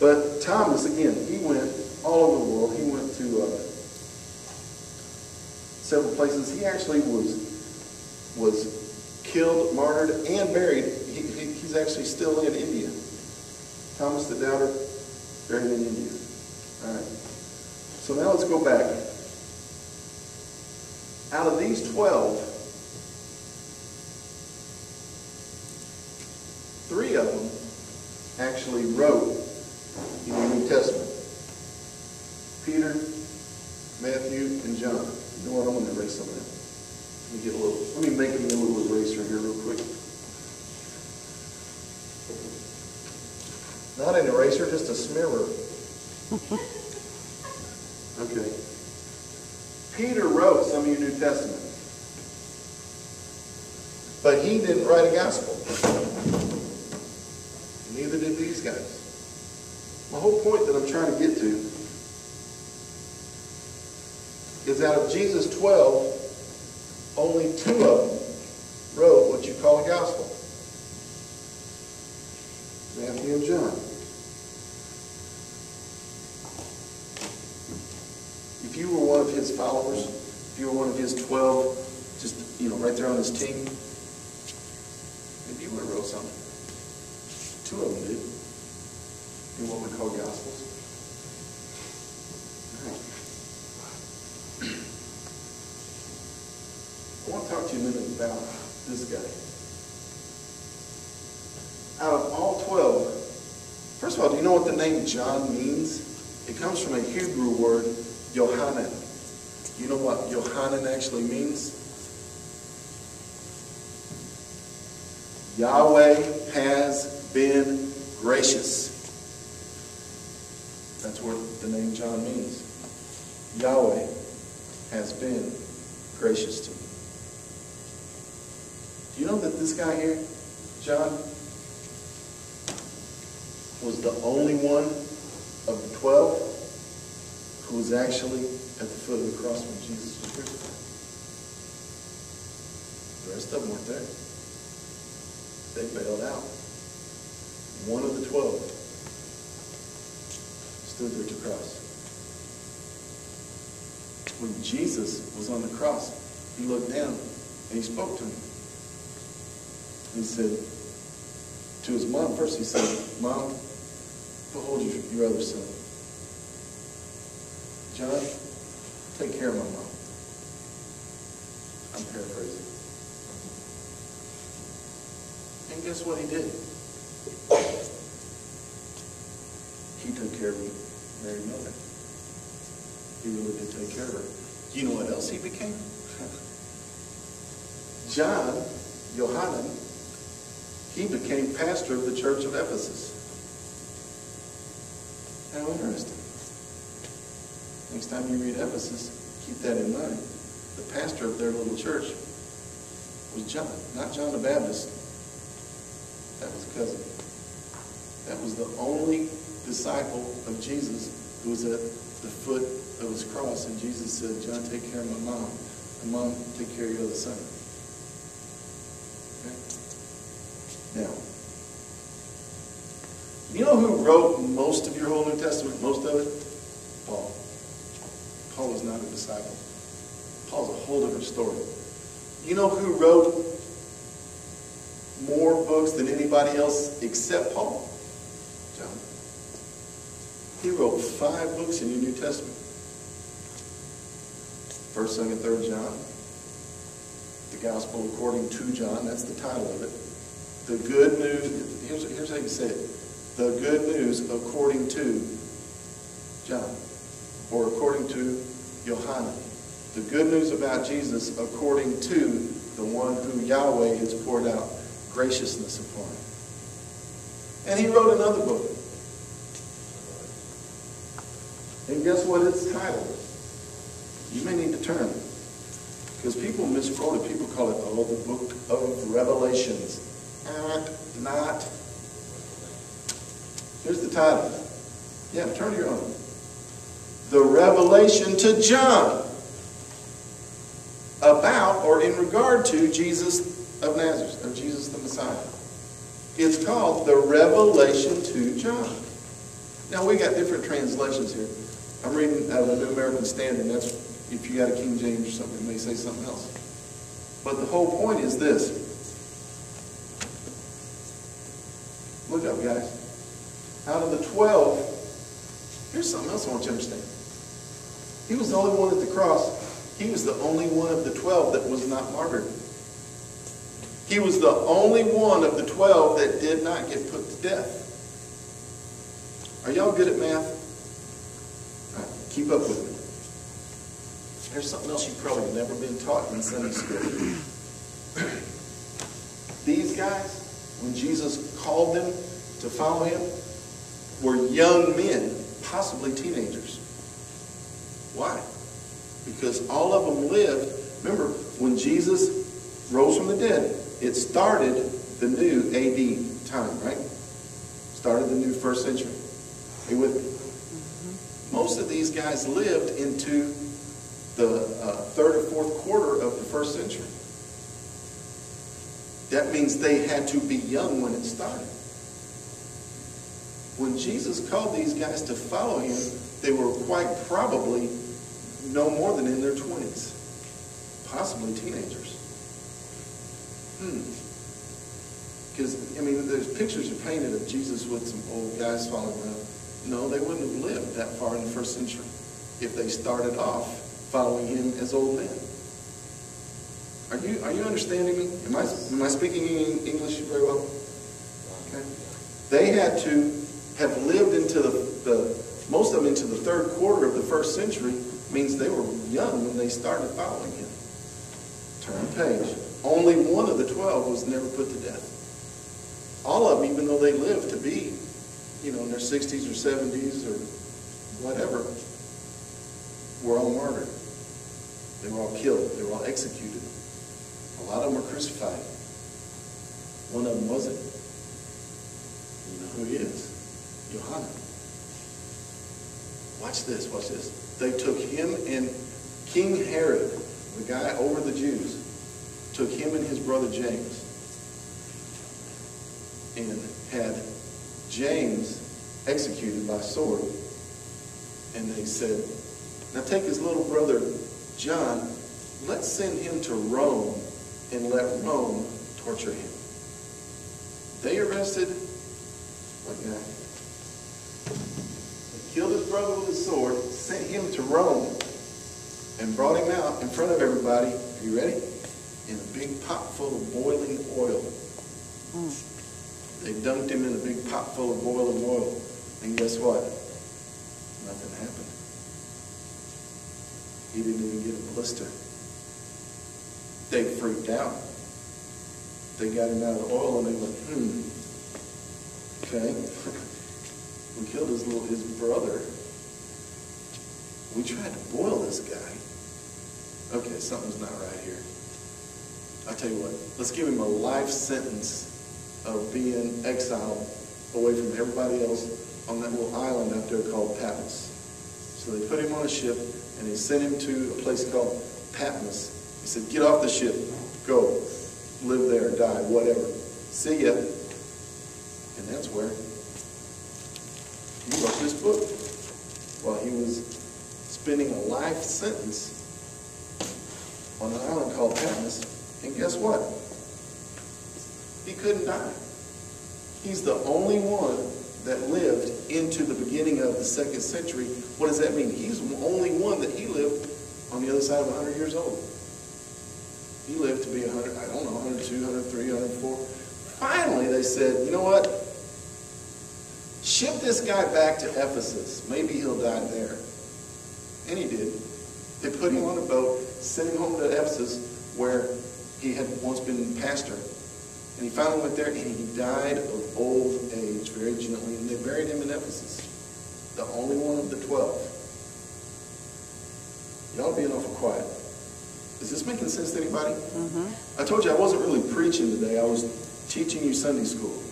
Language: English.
But Thomas, again, he went all over the world. He went to several places. He actually was killed, martyred, and buried. He's actually still in India. Thomas the Doubter, buried in India. All right. So now let's go back. Out of these 12, 3 of them actually wrote in the New Testament. Peter, Matthew, and John. You know what? I'm going to erase some of that. Let me make me a little eraser here real quick. Not an eraser, just a smearer. Okay. Peter wrote some of your New Testament. But he didn't write a gospel. Neither did these guys. My whole point that I'm trying to get to is out of Jesus' 12, only 2 of them wrote what you call a gospel. Matthew and John. If you were one of his followers, if you were one of his 12, just, right there on his team, maybe you would have wrote something. 2 of them did. In what we call gospels. All right. I want to talk to you a minute about this guy. Out of all 12, first of all, do you know what the name John means? It comes from a Hebrew word, Yohanan. You know what Yohanan actually means? Yahweh has been gracious. That's what the name John means. Yahweh has been gracious to me. Do you know that this guy here, John, was the only one of the 12 who was actually at the foot of the cross when Jesus was crucified? The rest of them weren't there. They bailed out. One of the 12 stood there at the cross. When Jesus was on the cross, he looked down and he spoke to him. He said to his mom, first he said, "Mom, behold your other son. John, take care of my mom." I'm paraphrasing. And guess what he did? He took care of Mary Miller. He really did take care of her. You know what else he became? John, Yohanan, he became pastor of the church of Ephesus. How interesting. Next time you read Ephesus, keep that in mind. The pastor of their little church was John, not John the Baptist. That was a cousin. That was the only disciple of Jesus who was at the foot of his cross. And Jesus said, "John, take care of my mom. And Mom, take care of your other son." Okay? Now, you know who wrote most of your whole New Testament? Most of it? Paul. Paul was not a disciple. Paul's a whole different story. You know who wrote more books than anybody else except Paul? John. He wrote 5 books in your New Testament. 1st, 2nd, 3rd John. The Gospel according to John. That's the title of it. The good news. Here's how you say it. The good news according to John. Or according to Yohanan. The good news about Jesus according to the one who Yahweh has poured out graciousness upon. And he wrote another book. And guess what it's titled? You may need to turn. Because people misquote it. People call it, the book of Revelations. Not. Here's the title. Yeah, turn to your own. The Revelation to John. About or in regard to Jesus of Nazareth, or Jesus the Messiah. It's called the Revelation to John. Now, we got different translations here. I'm reading out of the New American Standard, and that's, if you got a King James or something, it may say something else. But the whole point is this. Look up, guys. Out of the 12, here's something else I want you to understand. He was the only one at the cross. He was the only one of the 12 that was not martyred. He was the only one of the 12 that did not get put to death. Are y'all good at math? All right, keep up with me. Here's something else you've probably never been taught in Sunday school. These guys, when Jesus called them to follow him, were young men, possibly teenagers. Why? Because all of them lived. Remember, when Jesus rose from the dead, it started the new AD time, right? Started the new first century. Are you with me? Most of these guys lived into the third or fourth quarter of the first century. That means they had to be young when it started. When Jesus called these guys to follow him, they were quite probably no more than in their 20s, possibly teenagers. Because, I mean, there's pictures are painted of Jesus with some old guys following around. No, they wouldn't have lived that far in the first century if they started off following him as old men. Are you understanding me? Am I speaking English very well? Okay. They had to have lived into most of them into the third quarter of the first century. Means they were young when they started following him. Turn page. Only one of the 12 was never put to death. All of them, even though they lived to be, in their 60s or 70s or whatever, were all martyred. They were all killed. They were all executed. A lot of them were crucified. One of them wasn't. You know who he is? Johanna. Watch this, watch this. They took him and King Herod, the guy over the Jews, took him and his brother James and had James executed by sword. And they said, now take his little brother John, let's send him to Rome and let Rome torture him. They arrested what guy? Killed his brother with a sword, sent him to Rome, and brought him out in front of everybody. Are you ready? In a big pot full of boiling oil. They dunked him in a big pot full of boiling oil. And guess what? Nothing happened. He didn't even get a blister. They freaked out. They got him out of the oil and they went, okay. We killed his brother. We tried to boil this guy. Okay, something's not right here. I'll tell you what, let's give him a life sentence of being exiled away from everybody else on that little island out there called Patmos. So they put him on a ship and they sent him to a place called Patmos. He said, get off the ship, go, live there, die, whatever. See ya. And that's where he wrote this book while he was spending a life sentence on an island called Patmos. And guess what? He couldn't die. He's the only one that lived into the beginning of the 2nd century. What does that mean? He's the only one that he lived on the other side of 100 years old. He lived to be 100, I don't know, 102, 103, 104. Finally, they said, you know what? Ship this guy back to Ephesus. Maybe he'll die there. And he did. They put him on a boat, sent him home to Ephesus, where he had once been pastor. And he finally went there, and he died of old age very gently. And they buried him in Ephesus. The only one of the 12. Y'all being awful quiet. Is this making sense to anybody? I told you I wasn't really preaching today. I was teaching you Sunday school.